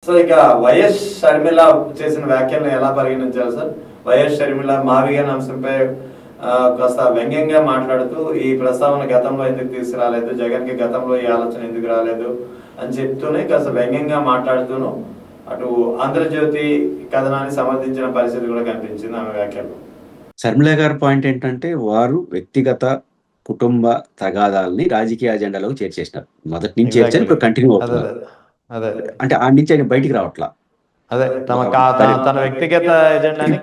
So ఇక YS Sharmila చేసిన వ్యాఖ్యలను ఎలా పరిగణించాలి సార్? వైఎస్ షర్మిల మావిగన్ అంశంపై కాస్త వ్యంగ్యంగా మాట్లాడుతూ ఈ ప్రస్తావన గతంలో ఎందుకు తీసుకురాలేదు, జగన్ కి గతంలో ఈ ఆలోచన ఎందుకు రాలేదు అని చెప్తూనే కాస్త వ్యంగ్యంగా మాట్లాడుతూను అటు ఆంధ్రజ్యోతి కథనాన్ని సమర్థించిన పరిస్థితి కూడా కనిపించింది ఆమె వ్యాఖ్యల్లో. షర్మిల గారి పాయింట్ ఏంటంటే వారు వ్యక్తిగత కుటుంబ తగాదాలని రాజకీయ అజెండాలోకి చేర్చేసినారు. మొదటి నుంచి చేర్చారు, ఇప్పుడు కంటిన్యూ అవుతున్నారు. అంటే ఆడి నుంచి ఆయన బయటికి రావట్లా. తన వ్యక్తిగత ఎజెండాని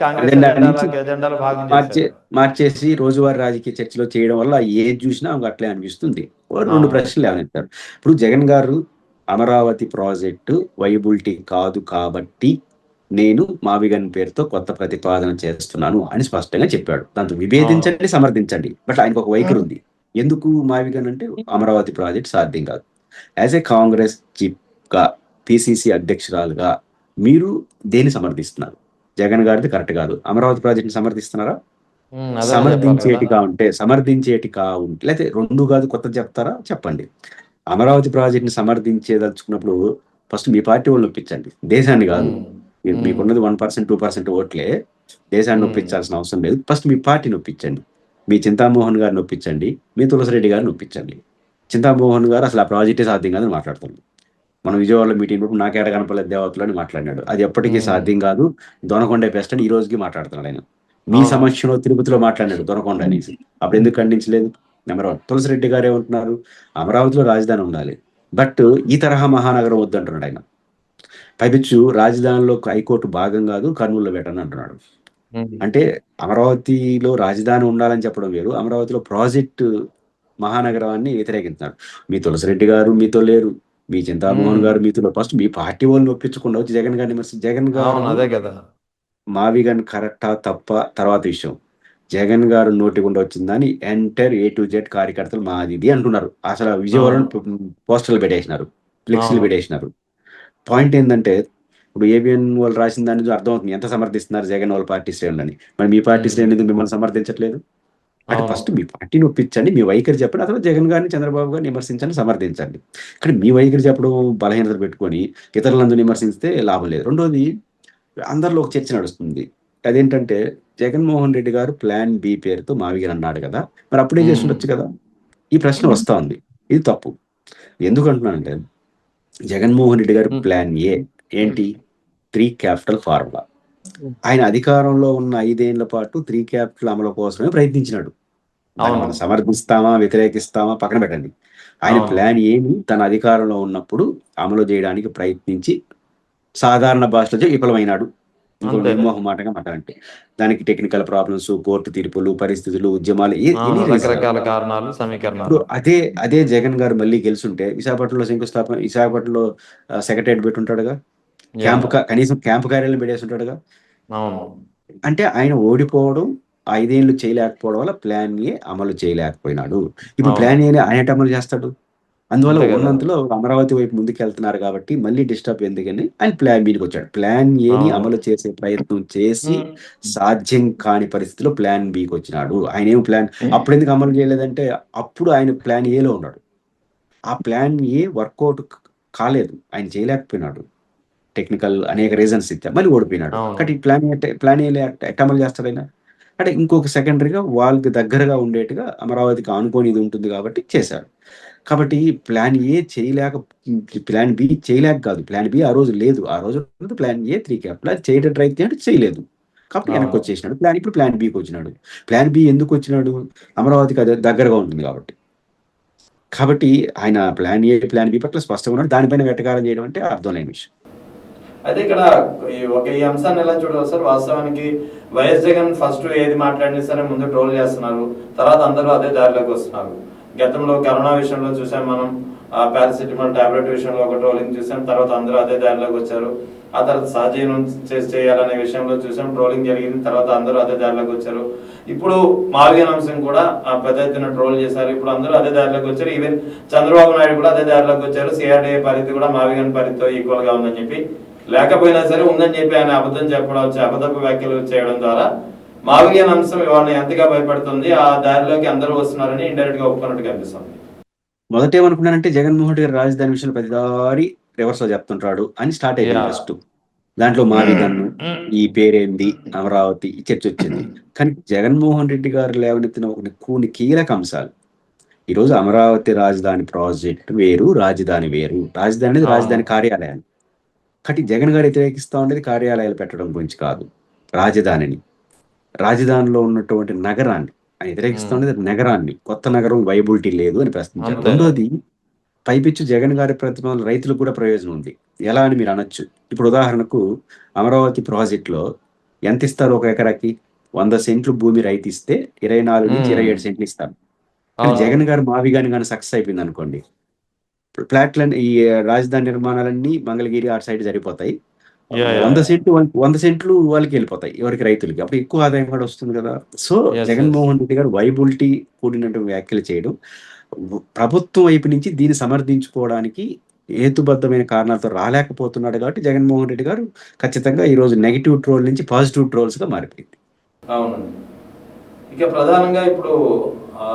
మార్చేసి రోజువారీ రాజకీయ చర్చలో చేయడం వల్ల ఏది చూసినా అట్లే అనిపిస్తుంది. రెండు ప్రశ్నలు ఏమనిస్తారు. ఇప్పుడు జగన్ గారు అమరావతి ప్రాజెక్టు వైబిలిటీ కాదు కాబట్టి నేను మావిగన్ పేరుతో కొత్త ప్రతిపాదన చేస్తున్నాను అని స్పష్టంగా చెప్పాడు. దాంతో విభేదించండి, సమర్థించండి, బట్ ఆయనకు ఒక వైఖరి ఉంది. ఎందుకు మావిగన్ అంటే అమరావతి ప్రాజెక్ట్ సాధ్యం కాదు. యాజ్ ఏ కాంగ్రెస్ చీఫ్ గా, పిసిసి అధ్యక్షురాలుగా మీరు దేన్ని సమర్థిస్తున్నారు? జగన్ గారిది కరెక్ట్ కాదు, అమరావతి ప్రాజెక్ట్ సమర్థిస్తున్నారా? సమర్థించేటిగా ఉంటే లేకపోతే రెండు కాదు కొత్త చెప్తారా చెప్పండి. అమరావతి ప్రాజెక్ట్ ని సమర్థించేదలుచుకున్నప్పుడు ఫస్ట్ మీ పార్టీ వాళ్ళు ఒప్పించండి, దేశాన్ని కాదు. మీకున్నది 1% 2% ఓట్లే, దేశాన్ని ఒప్పించాల్సిన అవసరం లేదు. ఫస్ట్ మీ పార్టీని ఒప్పించండి. మీ చింతామోహన్ గారిని ఒప్పించండి, మీ తులసిరెడ్డి గారిని ఒప్పించండి. చింతామోహన్ గారు అసలు ఆ ప్రాజెక్టే సాధ్యం కాదని మాట్లాడుతుంది. మనం విజయవాడలో మీటింగ్ నాకేడ కనపలేదు దేవతలు అని మాట్లాడినాడు. అది ఎప్పటికీ సాధ్యం కాదు, దొనకొండే బెస్ట్ అని ఈ రోజుకి మాట్లాడుతున్నాడు ఆయన. మీ సమక్షంలో తిరుపతిలో మాట్లాడినాడు దొనకొండ అనేసి, అప్పుడు ఎందుకు ఖండించలేదు? నెంబర్ 1. తులసిరెడ్డి గారు ఏమంటున్నారు? అమరావతిలో రాజధాని ఉండాలి, బట్ ఈ తరహా మహానగరం వద్దంటున్నాడు ఆయన. పైపిచ్చు రాజధానిలో హైకోర్టు భాగం కాదు, కర్నూలులో పెట్టని అంటున్నాడు. అంటే అమరావతిలో రాజధాని ఉండాలని చెప్పడం వేరు, అమరావతిలో ప్రాజెక్టు మహానగరాన్ని వ్యతిరేకించినాడు. మీ తులసిరెడ్డి గారు మీతో లేరు, మీ చింతామోహన్ గారు మీతో. ఫస్ట్ మీ పార్టీ వాళ్ళని ఒప్పించకుండా వచ్చి జగన్ గారిని జగన్ గారు అదే కదా మావిగన్ కరెక్టా తప్ప తర్వాత విషయం. జగన్ గారు నోటి గుండా వచ్చిందని ఎంటైర్ A to Z కార్యకర్తలు మాది అంటున్నారు. అసలు విజయవాడలో పోస్టర్లు పెట్టేసినారు, ఫ్లెక్సీలు పెట్టేసినారు. పాయింట్ ఏంటంటే ఇప్పుడు ABN వాళ్ళు రాసిన దాని నుంచి అర్థమవుతుంది ఎంత సమర్థిస్తున్నారు జగన్ వాళ్ళ పార్టీ శ్రేణులని. మరి మీ పార్టీ శ్రేణి ఎందుకు మిమ్మల్ని సమర్థించట్లేదు? అంటే ఫస్ట్ మీ పార్టీని ఒప్పించండి, మీ వైఖరి చెప్పండి, అథవా జగన్ గారిని చంద్రబాబు గారిని విమర్శించండి, సమర్థించండి. కానీ మీ వైఖరి చెప్పడం బలహీనతలు పెట్టుకొని ఇతరులందరూ విమర్శిస్తే లాభం లేదు. రెండోది, అందరిలో ఒక చర్చ నడుస్తుంది. అదేంటంటే జగన్మోహన్ రెడ్డి గారు ప్లాన్ బి పేరుతో మావిగన్ అన్నాడు కదా, మరి అప్పుడే చేస్తుండొచ్చు కదా. ఈ ప్రశ్న వస్తా ఉంది. ఇది తప్పు. ఎందుకు అంటున్నానంటే జగన్మోహన్ రెడ్డి గారు ప్లాన్ ఏ ఏంటి? 3 క్యాపిటల్ ఫార్ములా. ఆయన అధికారంలో ఉన్న 5 ఏళ్ల పాటు 3 క్యాపిటల్ అమలు కోసమే ప్రయత్నించినాడు. మనం సమర్థిస్తామా వ్యతిరేకిస్తామా పక్కన పెట్టండి. ఆయన ప్లాన్ ఏమి తన అధికారంలో ఉన్నప్పుడు అమలు చేయడానికి ప్రయత్నించి సాధారణ భాషలో విఫలమైనాడు. నిర్మోహమాటంగా మాట్లాడంటే దానికి టెక్నికల్ ప్రాబ్లమ్స్, కోర్టు తీర్పులు, పరిస్థితులు, ఉద్యమాలు, రకరకాల కారణాలు, సమీకరణాలు. అదే జగన్ గారు మళ్ళీ గెలుచుంటే విశాఖపట్నంలో శంకుస్థాపన, విశాఖపట్నంలో సెక్రటరియట్ పెట్టుంటాడుగా, కనీసం క్యాంపు కార్యాలయం పెట్టేసి ఉంటాడుగా. అంటే ఆయన ఓడిపోవడం, 5 ఏళ్ళు చేయలేకపోవడం వల్ల ప్లాన్ ఏ అమలు చేయలేకపోయినాడు. ఇప్పుడు ప్లాన్ ఏ ఆయన అమలు చేస్తాడు. అందువల్ల ఉన్నంతలో అమరావతి వైపు ముందుకు వెళ్తున్నారు కాబట్టి మళ్ళీ డిస్టర్బ్ ఎందుకని ఆయన ప్లాన్ బికి వచ్చాడు. ప్లాన్ ఏని అమలు చేసే ప్రయత్నం చేసి సాధ్యం కాని పరిస్థితిలో ప్లాన్ బికి వచ్చినాడు. ఆయన ఏం ప్లాన్ అప్పుడు ఎందుకు అమలు చేయలేదంటే అప్పుడు ఆయన ప్లాన్ ఏలో ఉన్నాడు. ఆ ప్లాన్ ఏ వర్కౌట్ కాలేదు, ఆయన చేయలేకపోయినాడు. టెక్నికల్ అనేక రీజన్స్ ఇచ్చా మళ్ళీ ఓడిపోయినాడు. కాబట్టి ప్లాన్ ఏ ఎట్ట అమలు చేస్తాడు ఆయన అంటే ఇంకొక సెకండరీగా వాళ్ళకి దగ్గరగా ఉండేట్టుగా అమరావతికి ఆనుకొని ఇది ఉంటుంది కాబట్టి చేశాడు. కాబట్టి ప్లాన్ ఏ చేయలేక, ప్లాన్ బి చేయలేక కాదు, ప్లాన్ బి ఆ రోజు లేదు. ఆ రోజు ప్లాన్ ఏ 3 క్యాపిటల్ అది చేయడం ట్రై చేయండి, చేయలేదు కాబట్టి వెనక్కి వచ్చేసినాడు. ఇప్పుడు ప్లాన్ బికి వచ్చినాడు. ప్లాన్ బి ఎందుకు వచ్చినాడు? అమరావతికి అది దగ్గరగా ఉంటుంది కాబట్టి ఆయన ప్లాన్ ఏ ప్లాన్ బి పట్ల స్పష్టంగా ఉన్నాడు. దానిపైన వెటకారం చేయడం అంటే అర్థం లేని విషయం. అయితే ఇక్కడ ఈ అంశాన్ని ఎలా చూడాలి సార్? వాస్తవానికి వైఎస్ జగన్ ఫస్ట్ ఏది మాట్లాడినా సరే ముందు ట్రోల్ చేస్తున్నారు, తర్వాత అందరూ అదే దారిలోకి వస్తున్నారు. గతంలో కరోనా విషయంలో చూసాం మనం, పారాసిటమాల్ టాబ్లెట్ విషయంలో ఒక ట్రోలింగ్ చూసాం, తర్వాత అందరూ అదే దారిలోకి వచ్చారు. ఆ తర్వాత సహజీవనం చేయాలనే విషయంలో చూసాం, ట్రోలింగ్ జరిగింది, తర్వాత అందరూ అదే దారిలోకి వచ్చారు. ఇప్పుడు మావిగన్ అంశం కూడా పెద్ద ఎత్తున ట్రోల్ చేశారు, ఇప్పుడు అందరూ అదే దారిలోకి వచ్చారు. ఈవెన్ చంద్రబాబు నాయుడు కూడా అదే దారిలోకి వచ్చారు. సిఆర్డీఏ పరిధి కూడా మావిగన్ పరిధితో ఈక్వల్ గా ఉందని చెప్పి, లేకపోయినా సరే ఉందని చెప్పి ఆయన అబద్ధం చెప్పడం, అబద్ధపు వ్యాఖ్యలు చేయడం ద్వారా మావిగన్ అంశం వాళ్ళని ఎంతగా భయపడుతుంది, ఆ దారిలోకి అందరూ వస్తున్నారని ఇండైరెక్ట్ గా ఒప్పుకున్నట్టు కనిపిస్తుంది. మొదట ఏమనుకున్నానంటే జగన్మోహన్ రెడ్డి గారు రాజధాని విషయంలో ప్రతిదారి రివర్స్ లో చెప్తుంటాడు అని స్టార్ట్ అయిపోయింది యా ఫస్ట్. దాంట్లో మాదిగన్ను, ఈ పేరేంది, అమరావతి, ఈ చర్చ వచ్చింది. కానీ జగన్మోహన్ రెడ్డి గారు లేవనెత్తిన కొన్ని కీలక అంశాలు. ఈరోజు అమరావతి రాజధాని ప్రాజెక్ట్ వేరు, రాజధాని వేరు. రాజధాని అనేది అవును రాజధాని కార్యాలయాలు. కాబట్టి జగన్ గారు వ్యతిరేకిస్తా ఉండేది కార్యాలయాలు పెట్టడం గురించి కాదు, రాజధానిని, రాజధానిలో ఉన్నటువంటి నగరాన్ని ఆయన వ్యతిరేకిస్తా ఉమ్, ఉండేది. నగరాన్ని, కొత్త నగరం వైబిలిటీ లేదు అని ప్రశ్నించారు. అంతే రెండోది, పైపెచ్చు జగన్ గారి ప్రతిపాదన రైతులకు కూడా ప్రయోజనం ఉంది. ఎలా అని మీరు అనొచ్చు. ఇప్పుడు ఉదాహరణకు అమరావతి ప్రాజెక్టులో ఎంత ఇస్తారు ఒక ఎకరాకి? 100 సెంట్లు భూమి రైతు ఇస్తే 24 నుంచి 27 సెంట్లు ఇస్తారు. కానీ అవును జగన్ గారు మావిగాని కానీ సక్సెస్ అయిపోయింది అనుకోండి, ఫ్లాట్లన్నీ, ఈ రాజధాని నిర్మాణాలన్నీ మంగళగిరి ఆ సైడ్ సరిపోతాయి. యా యా 100 సెంట్లు వాళ్ళకి వెళ్ళిపోతాయి, ఎవరికి? రైతులకి. అప్పుడు ఎక్కువ ఆదాయం కూడా వస్తుంది కదా. So S S Jaganmohan Reddy గారు వైబిలిటీ కూడినటువంటి వ్యాఖ్యలు చేయడం, ప్రభుత్వం వైపు నుంచి దీన్ని సమర్థించుకోవడానికి హేతుబద్ధమైన కారణాలతో రాలేకపోతున్నాడు. కాబట్టి జగన్మోహన్ రెడ్డి గారు ఖచ్చితంగా ఈ రోజు నెగిటివ్ ట్రోల్ నుంచి పాజిటివ్ ట్రోల్స్ గా మారిపోయింది. అవునండి. ఇక ప్రధానంగా ఇప్పుడు ఆ,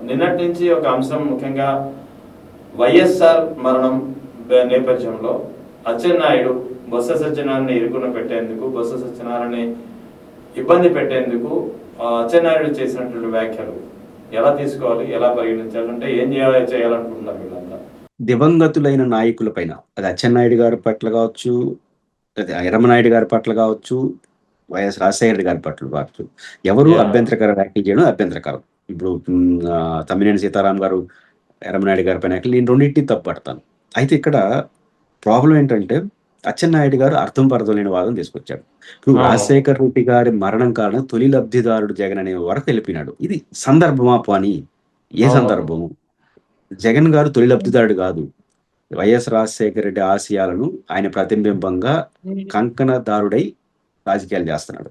నిన్నటి నుంచి ఒక అంశం, ముఖ్యంగా వైఎస్ఆర్ మరణం నేపథ్యంలో అచ్చెన్నాయుడు బొత్స సత్యనారాయణ ఇరుకున పెట్టేందుకు, బొత్స సత్యనారాయణ ఇబ్బంది పెట్టేందుకు అచ్చెన్నాయుడు చేసినటువంటి వ్యాఖ్యలు ఎలా తీసుకోవాలి, ఎలా పరిగణించాలి, అంటే ఏం చేయాలనుకుంటున్నారు వీళ్ళంతా? దివంగతులైన నాయకుల పైన, అది అచ్చెన్నాయుడు గారి పట్ల కావచ్చు, అది ఎర్రమనాయుడు గారి పట్ల కావచ్చు, వైఎస్ రాజశేఖర రెడ్డి గారి పట్ల కావచ్చు, ఎవరు యా అభ్యంతరకర వ్యాఖ్యలు చేయడం అభ్యంతరకరం. ఇప్పుడు తమ్మినేని సీతారాం గారు ఎర్రమనాయుడు గారి పైన వ్యాఖ్యలు, నేను రెండింటిని తప్పుపడతాను. అయితే ఇక్కడ ప్రాబ్లం ఏంటంటే, అచ్చెన్నాయుడు గారు అర్థం పర్థం లేని వాదం తీసుకొచ్చాడు. ఇప్పుడు అవును రాజశేఖర రెడ్డి గారి మరణం కారణం తొలి లబ్ధిదారుడు జగన్ అనే వరకు తెలిపినాడు. ఇది సందర్భమా పోని? ఏ అవును సందర్భము? జగన్ గారు తొలి లబ్ధిదారుడు కాదు. వైఎస్ రాజశేఖర రెడ్డి ఆశయాలను ఆయన ప్రతిబింబంగా కంకణదారుడై రాజకీయాలు చేస్తున్నాడు.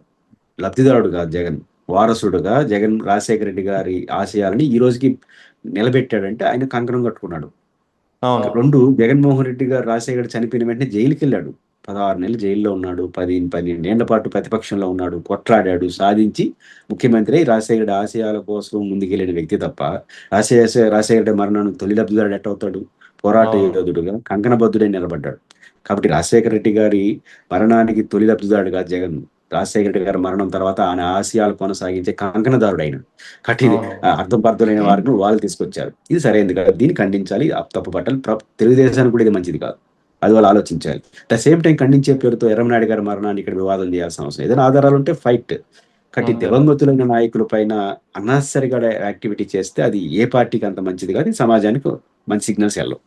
లబ్ధిదారుడు కాదు జగన్, వారసుడుగా జగన్ రాజశేఖర రెడ్డి గారి ఆశయాలని ఈ రోజుకి నిలబెట్టాడంటే ఆయన కంకణం కట్టుకున్నాడు. అవును రెండు, జగన్మోహన్ రెడ్డి గారు రాజశేఖర రెడ్డి చనిపోయిన వెంటనే జైలుకి వెళ్ళాడు. 16 నెలలు జైల్లో ఉన్నాడు. 12 ఏళ్ల పాటు ప్రతిపక్షంలో ఉన్నాడు, కొట్లాడాడు, సాధించి ముఖ్యమంత్రి అయి రాజశేఖర రెడ్డి ఆశయాల కోసం ముందుకెళ్ళిన వ్యక్తి తప్ప రాజశేఖర రెడ్డి మరణానికి తొలి లబ్ధిదారుడు ఎట్టవుతాడు? పోరాట అవును యోధుడుగా కంకణబద్ధుడై నిలబడ్డాడు. కాబట్టి రాజశేఖర రెడ్డి గారి మరణానికి తొలి లబ్ధిదారుడు కాదు జగన్. రాజశేఖర రెడ్డి గారి మరణం తర్వాత ఆయన ఆశయాలు కొనసాగించే కంకణదారుడు అయినాడు. కాబట్టి ఇది అవును అర్థం పర్థులైన వారిని వాళ్ళు తీసుకొచ్చారు. ఇది సరైనది కాదు, దీన్ని ఖండించాలి, తప్పు పట్టాలి. తెలుగుదేశానికి కూడా ఇది మంచిది కాదు, అది వాళ్ళు ఆలోచించాలి. అట్ ద సేమ్ టైం ఖండించే పేరుతో ఎర్రమనాయుడు గారి మరణాన్ని ఇక్కడ వివాదం చేయాల్సిన అవసరం, ఏదైనా ఆధారాలు ఉంటే ఫైట్. కాబట్టి అంతే దివంగతులైన నాయకుల పైన అన్నెసరిగా యాక్టివిటీ చేస్తే అది ఏ పార్టీకి అంత మంచిది కాదు, సమాజానికి మంచి సిగ్నల్స్ వెళ్ళవు.